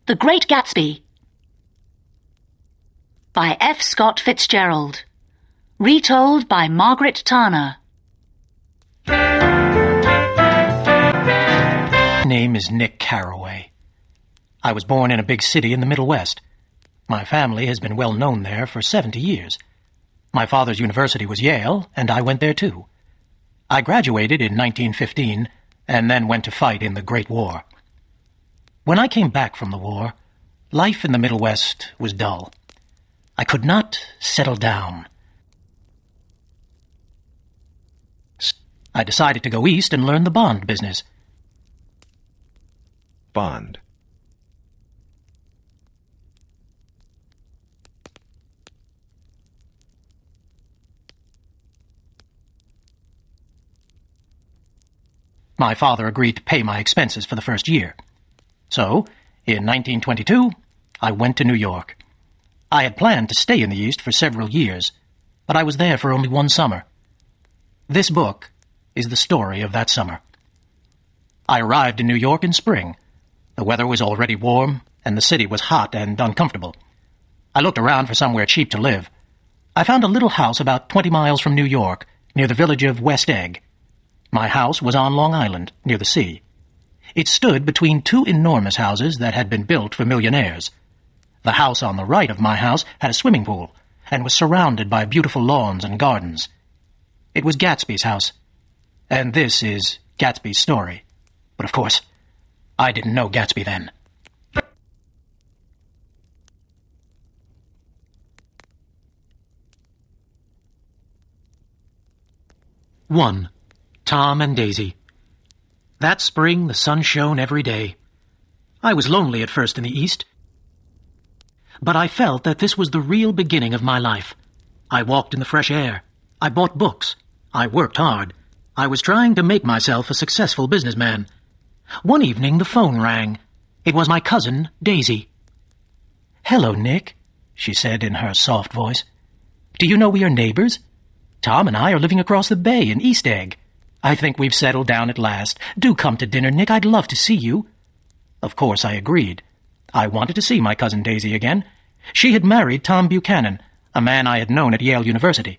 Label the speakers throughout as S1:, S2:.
S1: The Great Gatsby by F. Scott Fitzgerald. Retold by Margaret Tarner.
S2: My name is Nick Carraway. I was born in a big city in the Middle West. My family has been well known there for 70 years. My father's university was Yale, and I went there too. I graduated in 1915 and then went to fight in the Great War. When I came back from the war, life in the Middle West was dull. I could not settle down. I decided to go east and learn the bond business.
S3: Bond.
S2: My father agreed to pay my expenses for the first year. So, in 1922, I went to New York. I had planned to stay in the East for several years, but I was there for only one summer. This book is the story of that summer. I arrived in New York in spring. The weather was already warm, and the city was hot and uncomfortable. I looked around for somewhere cheap to live. I found a little house about 20 miles from New York, near the village of West Egg. My house was on Long Island, near the sea. It stood between two enormous houses that had been built for millionaires. The house on the right of my house had a swimming pool and was surrounded by beautiful lawns and gardens. It was Gatsby's house, and this is Gatsby's story. But of course, I didn't know Gatsby then. One. Tom and Daisy. That spring, the sun shone every day. I was lonely at first in the East, but I felt that this was the real beginning of my life. I walked in the fresh air. I bought books. I worked hard. I was trying to make myself a successful businessman. One evening, the phone rang. It was my cousin, Daisy. "Hello, Nick," she said in her soft voice. "Do you know we are neighbors? Tom and I are living across the bay in East Egg. I think we've settled down at last. Do come to dinner, Nick. I'd love to see you." Of course, I agreed. I wanted to see my cousin Daisy again. She had married Tom Buchanan, a man I had known at Yale University.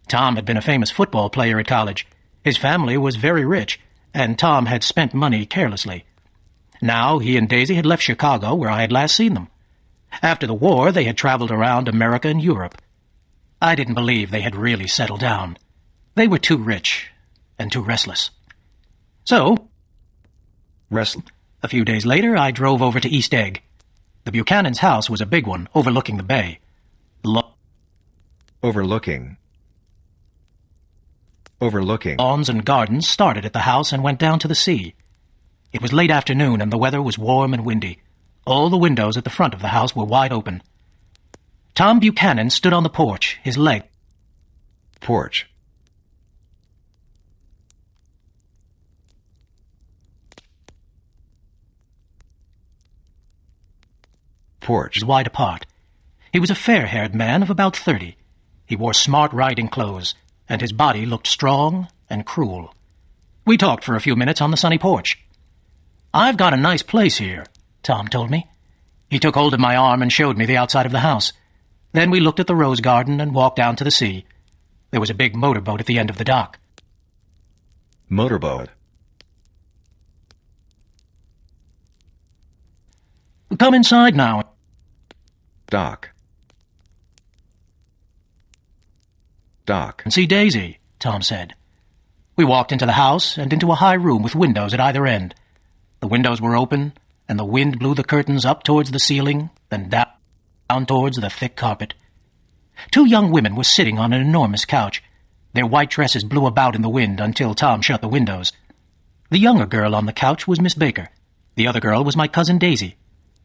S2: Tom had been a famous football player at college. His family was very rich, and Tom had spent money carelessly. Now he and Daisy had left Chicago, where I had last seen them. After the war, they had traveled around America and Europe. I didn't believe they had really settled down. They were too rich and too restless. So, a few days later, I drove over to East Egg. The Buchanan's house was a big one, overlooking the bay.
S3: Overlooking.
S2: Lawns and gardens started at the house and went down to the sea. It was late afternoon, and the weather was warm and windy. All the windows at the front of the house were wide open. Tom Buchanan stood on the porch, his leg.
S3: Porch.
S2: Wide apart. He was a fair-haired man of about 30. He wore smart riding clothes, and his body looked strong and cruel. We talked for a few minutes on the sunny porch. "I've got a nice place here," Tom told me. He took hold of my arm and showed me the outside of the house. Then we looked at the rose garden and walked down to the sea. There was a big motorboat at the end of the dock.
S3: Motorboat.
S2: "Come inside now."
S3: Dock.
S2: "And see Daisy," Tom said. We walked into the house and into a high room with windows at either end. The windows were open, and the wind blew the curtains up towards the ceiling, then down towards the thick carpet. Two young women were sitting on an enormous couch. Their white dresses blew about in the wind until Tom shut the windows. The younger girl on the couch was Miss Baker. The other girl was my cousin Daisy.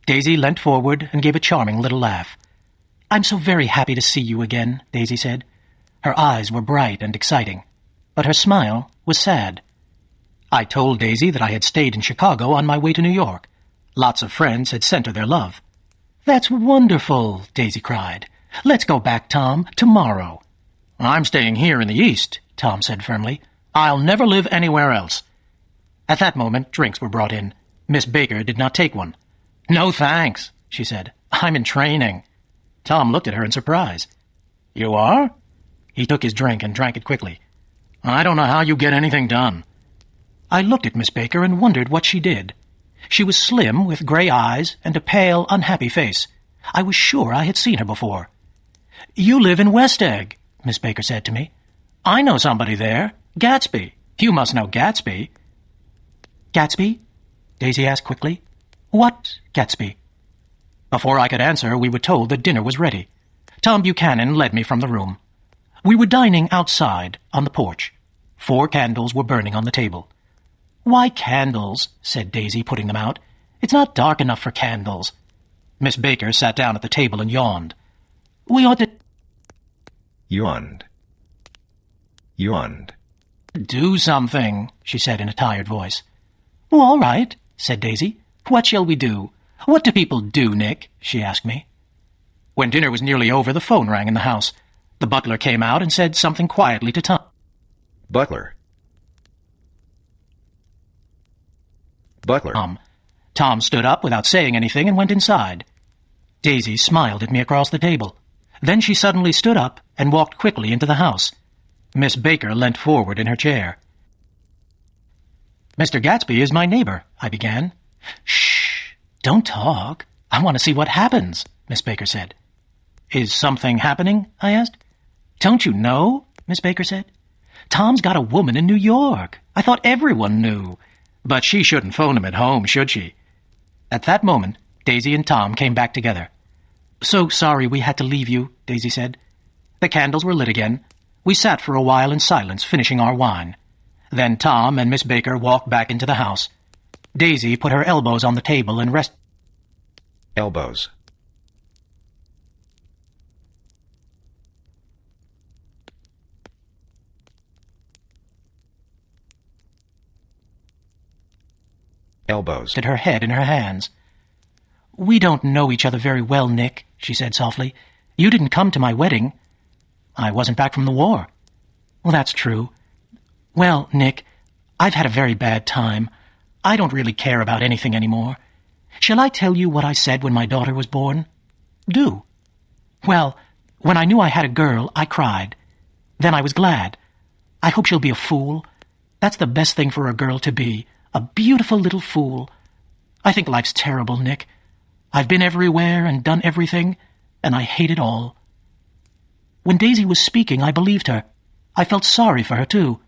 S2: Daisy leant forward and gave a charming little laugh. "I'm so very happy to see you again," Daisy said. Her eyes were bright and exciting, but her smile was sad. I told Daisy that I had stayed in Chicago on my way to New York. Lots of friends had sent her their love. "That's wonderful," Daisy cried. "Let's go back, Tom, tomorrow." "I'm staying here in the East," Tom said firmly. "I'll never live anywhere else." At that moment, drinks were brought in. Miss Baker did not take one. "No, thanks," she said. "I'm in training." Tom looked at her in surprise. "You are?" He took his drink and drank it quickly. "I don't know how you get anything done." I looked at Miss Baker and wondered what she did. She was slim, with gray eyes and a pale, unhappy face. I was sure I had seen her before. "You live in West Egg," Miss Baker said to me. "I know somebody there. Gatsby. You must know Gatsby." "Gatsby?" Daisy asked quickly. "What Gatsby?" Before I could answer, we were told that dinner was ready. Tom Buchanan led me from the room. We were dining outside, on the porch. 4 candles were burning on the table. "Why candles?" said Daisy, putting them out. "It's not dark enough for candles." Miss Baker sat down at the table and yawned. "We ought to—"
S3: Yawned. Yawned.
S2: "Do something," she said in a tired voice. "Oh, all right," said Daisy. "What shall we do? What do people do, Nick?" she asked me. When dinner was nearly over, the phone rang in the house. The butler came out and said something quietly to Tom.
S3: Butler. Butler.
S2: Tom stood up without saying anything and went inside. Daisy smiled at me across the table. Then she suddenly stood up and walked quickly into the house. Miss Baker leant forward in her chair. "Mr. Gatsby is my neighbor," I began. "Shh! Don't talk. I want to see what happens," Miss Baker said. "Is something happening?" I asked. "Don't you know?" Miss Baker said. "Tom's got a woman in New York. I thought everyone knew. But she shouldn't phone him at home, should she?" At that moment, Daisy and Tom came back together. "So sorry we had to leave you," Daisy said. The candles were lit again. We sat for a while in silence, finishing our wine. Then Tom and Miss Baker walked back into the house. Daisy put her elbows on the table and rested.
S3: Elbows. Elbows.
S2: Her head in her hands. "We don't know each other very well, Nick," she said softly. "You didn't come to my wedding." "I wasn't back from the war." "Well, that's true. Well, Nick, I've had a very bad time. I don't really care about anything anymore. Shall I tell you what I said when my daughter was born?" "Do." "Well, when I knew I had a girl, I cried. Then I was glad. I hope she'll be a fool. That's the best thing for a girl to be, a beautiful little fool. I think life's terrible, Nick. I've been everywhere and done everything, and I hate it all." When Daisy was speaking, I believed her. I felt sorry for her, too.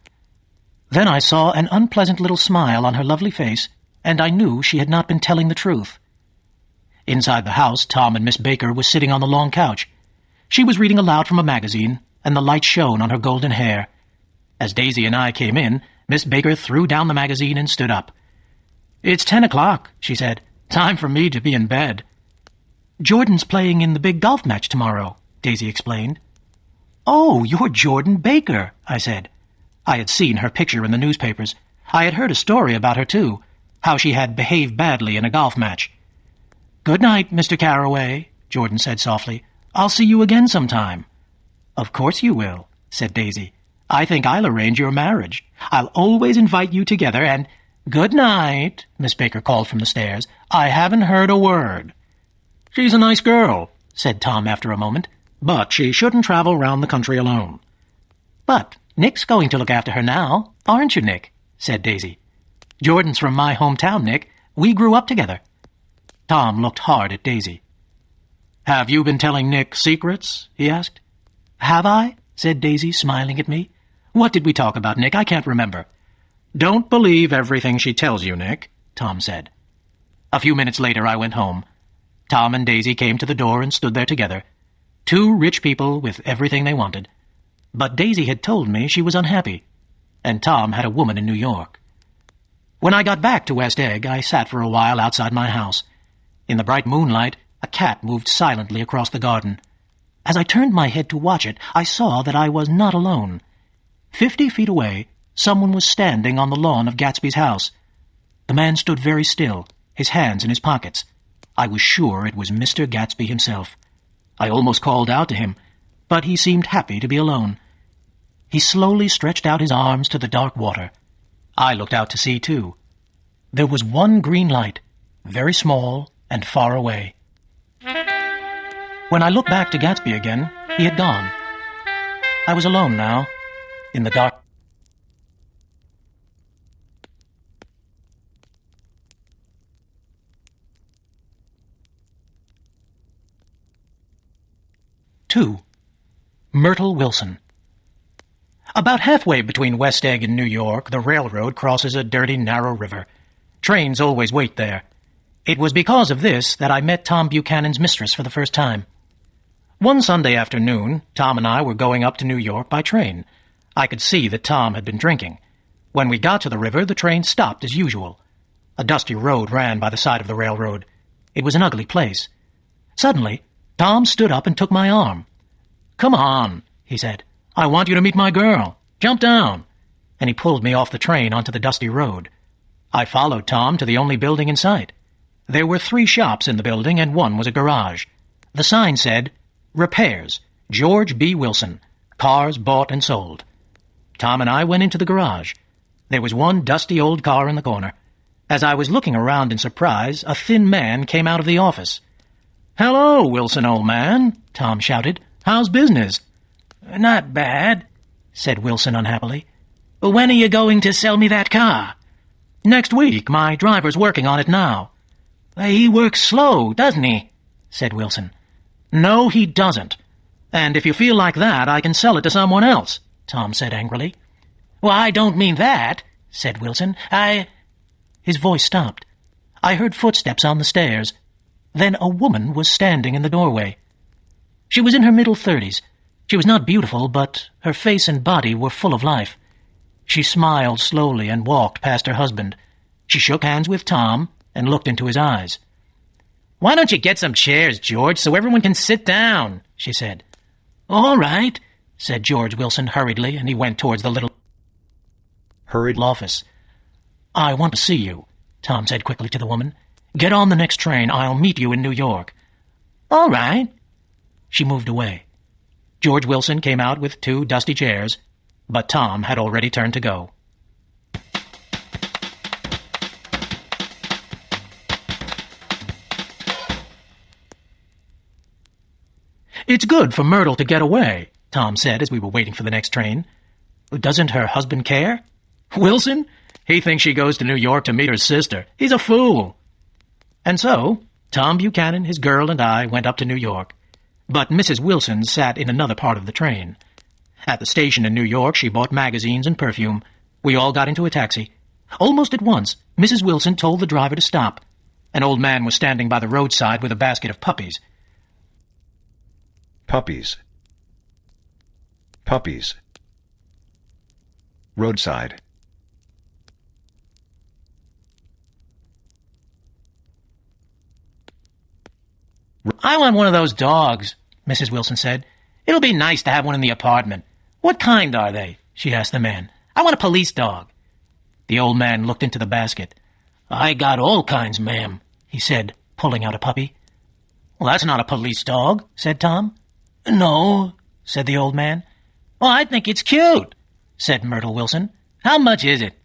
S2: Then I saw an unpleasant little smile on her lovely face, and I knew she had not been telling the truth. Inside the house, Tom and Miss Baker were sitting on the long couch. She was reading aloud from a magazine, and the light shone on her golden hair. As Daisy and I came in, Miss Baker threw down the magazine and stood up. "It's 10 o'clock, she said. "Time for me to be in bed." "Jordan's playing in the big golf match tomorrow," Daisy explained. "Oh, you're Jordan Baker," I said. I had seen her picture in the newspapers. I had heard a story about her, too, how she had behaved badly in a golf match. "Good night, Mr. Carroway," Jordan said softly. "I'll see you again sometime." "Of course you will," said Daisy. "I think I'll arrange your marriage. I'll always invite you together, and—" "Good night," Miss Baker called from the stairs. "I haven't heard a word." "She's a nice girl," said Tom after a moment, "but she shouldn't travel round the country alone." "But Nick's going to look after her now, aren't you, Nick?" said Daisy. "Jordan's from my hometown, Nick. We grew up together." Tom looked hard at Daisy. "Have you been telling Nick secrets?" he asked. "Have I?" said Daisy, smiling at me. "What did we talk about, Nick? I can't remember." "Don't believe everything she tells you, Nick," Tom said. A few minutes later I went home. Tom and Daisy came to the door and stood there together. 2 rich people with everything they wanted. But Daisy had told me she was unhappy, and Tom had a woman in New York. When I got back to West Egg, I sat for a while outside my house. In the bright moonlight, a cat moved silently across the garden. As I turned my head to watch it, I saw that I was not alone. 50 feet away, someone was standing on the lawn of Gatsby's house. The man stood very still, his hands in his pockets. I was sure it was Mr. Gatsby himself. I almost called out to him, but he seemed happy to be alone. He slowly stretched out his arms to the dark water. I looked out to sea, too. There was one green light, very small and far away. When I looked back to Gatsby again, he had gone. I was alone now, in the dark. Two. Myrtle Wilson. About halfway between West Egg and New York, the railroad crosses a dirty, narrow river. Trains always wait there. It was because of this that I met Tom Buchanan's mistress for the first time. One Sunday afternoon, Tom and I were going up to New York by train. I could see that Tom had been drinking. When we got to the river, the train stopped as usual. A dusty road ran by the side of the railroad. It was an ugly place. Suddenly, Tom stood up and took my arm. "Come on," he said. "I want you to meet my girl. Jump down." And he pulled me off the train onto the dusty road. I followed Tom to the only building in sight. There were 3 shops in the building, and one was a garage. The sign said, "Repairs, George B. Wilson. Cars bought and sold." Tom and I went into the garage. There was one dusty old car in the corner. As I was looking around in surprise, a thin man came out of the office. "Hello, Wilson, old man," Tom shouted. "How's business?" "Not bad," said Wilson unhappily. "When are you going to sell me that car?" "Next week. My driver's working on it now." "He works slow, doesn't he?" said Wilson. "No, he doesn't. And if you feel like that, I can sell it to someone else," Tom said angrily. "Well, I don't mean that," said Wilson. His voice stopped. I heard footsteps on the stairs. Then a woman was standing in the doorway. She was in her middle 30s. She was not beautiful, but her face and body were full of life. She smiled slowly and walked past her husband. She shook hands with Tom and looked into his eyes. "Why don't you get some chairs, George, so everyone can sit down?" she said. "All right," said George Wilson hurriedly, and he went towards the little office. "I want to see you," Tom said quickly to the woman. "Get on the next train. I'll meet you in New York." "All right." She moved away. George Wilson came out with 2 dusty chairs, but Tom had already turned to go. "It's good for Myrtle to get away," Tom said as we were waiting for the next train. "Doesn't her husband care?" "Wilson? He thinks she goes to New York to meet her sister. He's a fool." And so, Tom Buchanan, his girl, and I went up to New York. But Mrs. Wilson sat in another part of the train. At the station in New York, she bought magazines and perfume. We all got into a taxi. Almost at once, Mrs. Wilson told the driver to stop. An old man was standing by the roadside with a basket of puppies.
S3: Puppies. Puppies. Roadside.
S2: "I want one of those dogs," Mrs. Wilson said. "It'll be nice to have one in the apartment." "What kind are they?" she asked the man. "I want a police dog." The old man looked into the basket. "I got all kinds, ma'am," he said, pulling out a puppy. "Well, that's not a police dog," said Tom. "No," said the old man. "Well, I think it's cute," said Myrtle Wilson. "How much is it?"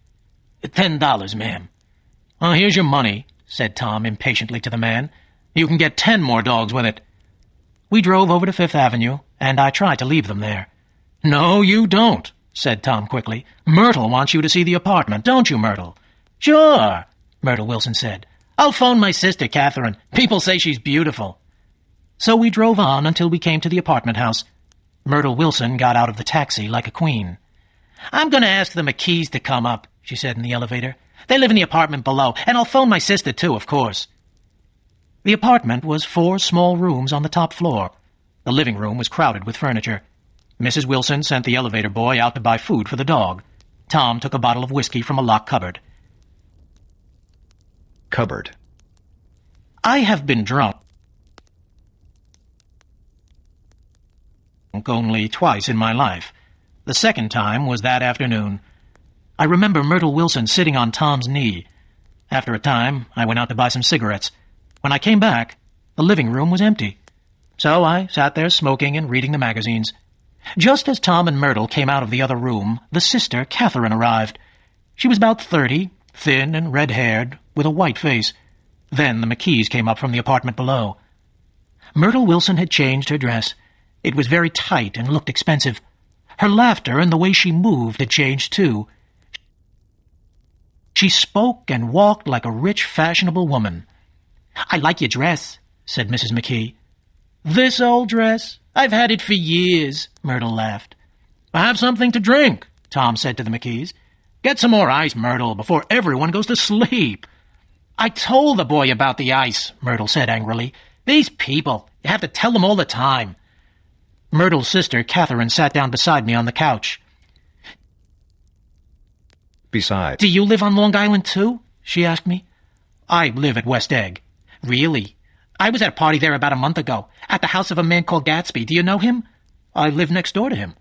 S2: $10, ma'am." "Well, here's your money," said Tom impatiently to the man. "You can get 10 more dogs with it." We drove over to Fifth Avenue, and I tried to leave them there. "No, you don't," said Tom quickly. "Myrtle wants you to see the apartment, don't you, Myrtle?" "Sure," Myrtle Wilson said. "I'll phone my sister, Catherine. People say she's beautiful." So we drove on until we came to the apartment house. Myrtle Wilson got out of the taxi like a queen. "I'm going to ask the McKees to come up," she said in the elevator. "They live in the apartment below, and I'll phone my sister, too, of course." The apartment was 4 small rooms on the top floor. The living room was crowded with furniture. Mrs. Wilson sent the elevator boy out to buy food for the dog. Tom took a bottle of whiskey from a locked cupboard.
S3: Cupboard.
S2: I have been drunk only twice in my life. The second time was that afternoon. I remember Myrtle Wilson sitting on Tom's knee. After a time, I went out to buy some cigarettes. When I came back, the living room was empty. So I sat there smoking and reading the magazines. Just as Tom and Myrtle came out of the other room, the sister, Catherine, arrived. She was about 30, thin and red-haired, with a white face. Then the McKees came up from the apartment below. Myrtle Wilson had changed her dress. It was very tight and looked expensive. Her laughter and the way she moved had changed, too. She spoke and walked like a rich, fashionable woman. "I like your dress," said Mrs. McKee. "This old dress? I've had it for years," Myrtle laughed. "Have something to drink," Tom said to the McKees. "Get some more ice, Myrtle, before everyone goes to sleep." "I told the boy about the ice," Myrtle said angrily. "These people, you have to tell them all the time." Myrtle's sister, Catherine, sat down beside me on the couch.
S3: Besides.
S2: "Do you live on Long Island, too?" she asked me. "I live at West Egg." "Really? I was at a party there about a month ago, at the house of a man called Gatsby. Do you know him?" "I live next door to him."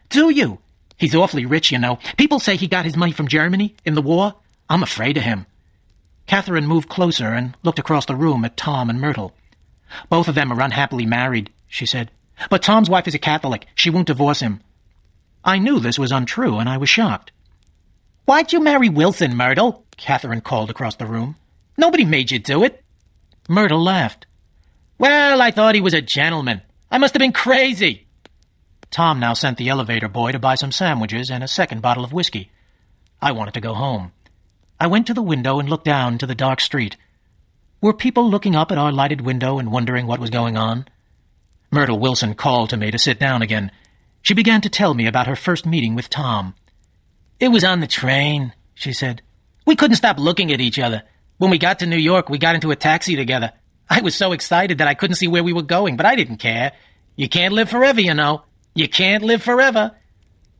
S2: "Do you? He's awfully rich, you know. People say he got his money from Germany in the war. I'm afraid of him." Catherine moved closer and looked across the room at Tom and Myrtle. "Both of them are unhappily married," she said. "But Tom's wife is a Catholic. She won't divorce him." I knew this was untrue, and I was shocked. "Why'd you marry Wilson, Myrtle?" Catherine called across the room. "Nobody made you do it." Myrtle laughed. "Well, I thought he was a gentleman. I must have been crazy." Tom now sent the elevator boy to buy some sandwiches and a second bottle of whiskey. I wanted to go home. I went to the window and looked down to the dark street. Were people looking up at our lighted window and wondering what was going on? Myrtle Wilson called to me to sit down again. She began to tell me about her first meeting with Tom. "It was on the train," she said. "We couldn't stop looking at each other. When we got to New York, we got into a taxi together. I was so excited that I couldn't see where we were going, but I didn't care. You can't live forever, you know. You can't live forever."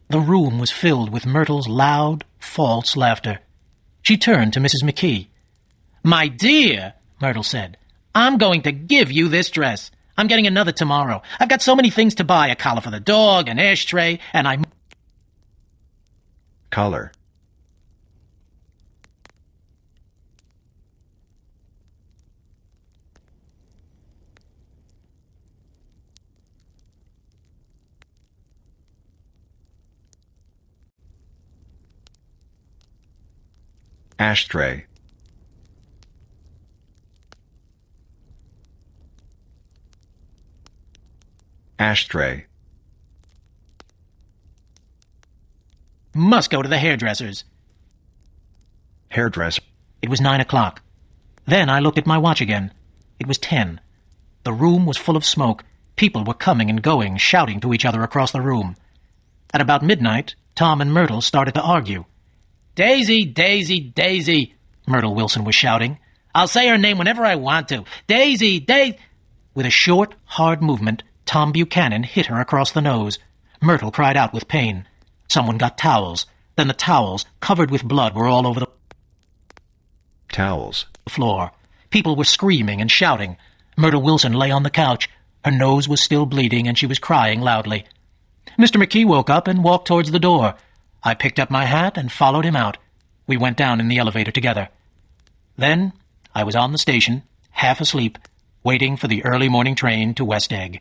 S2: The room was filled with Myrtle's loud, false laughter. She turned to Mrs. McKee. "My dear," Myrtle said, "I'm going to give you this dress. I'm getting another tomorrow. I've got so many things to buy, a collar for the dog, an ashtray, and I—"
S3: Color. Ashtray. Ashtray.
S2: "Must go to the hairdresser's."
S3: Hairdresser.
S2: It was 9 o'clock. Then I looked at my watch again. It was 10. The room was full of smoke. People were coming and going, shouting to each other across the room. At about midnight, Tom and Myrtle started to argue. "Daisy, Daisy, Daisy," Myrtle Wilson was shouting. "I'll say her name whenever I want to. Daisy, Daisy." With a short, hard movement, Tom Buchanan hit her across the nose. Myrtle cried out with pain. Someone got towels. Then the towels, covered with blood, were all over the
S3: Towels.
S2: floor. People were screaming and shouting. Myrtle Wilson lay on the couch. Her nose was still bleeding, and she was crying loudly. Mr. McKee woke up and walked towards the door. I picked up my hat and followed him out. We went down in the elevator together. Then I was on the station, half asleep, waiting for the early morning train to West Egg.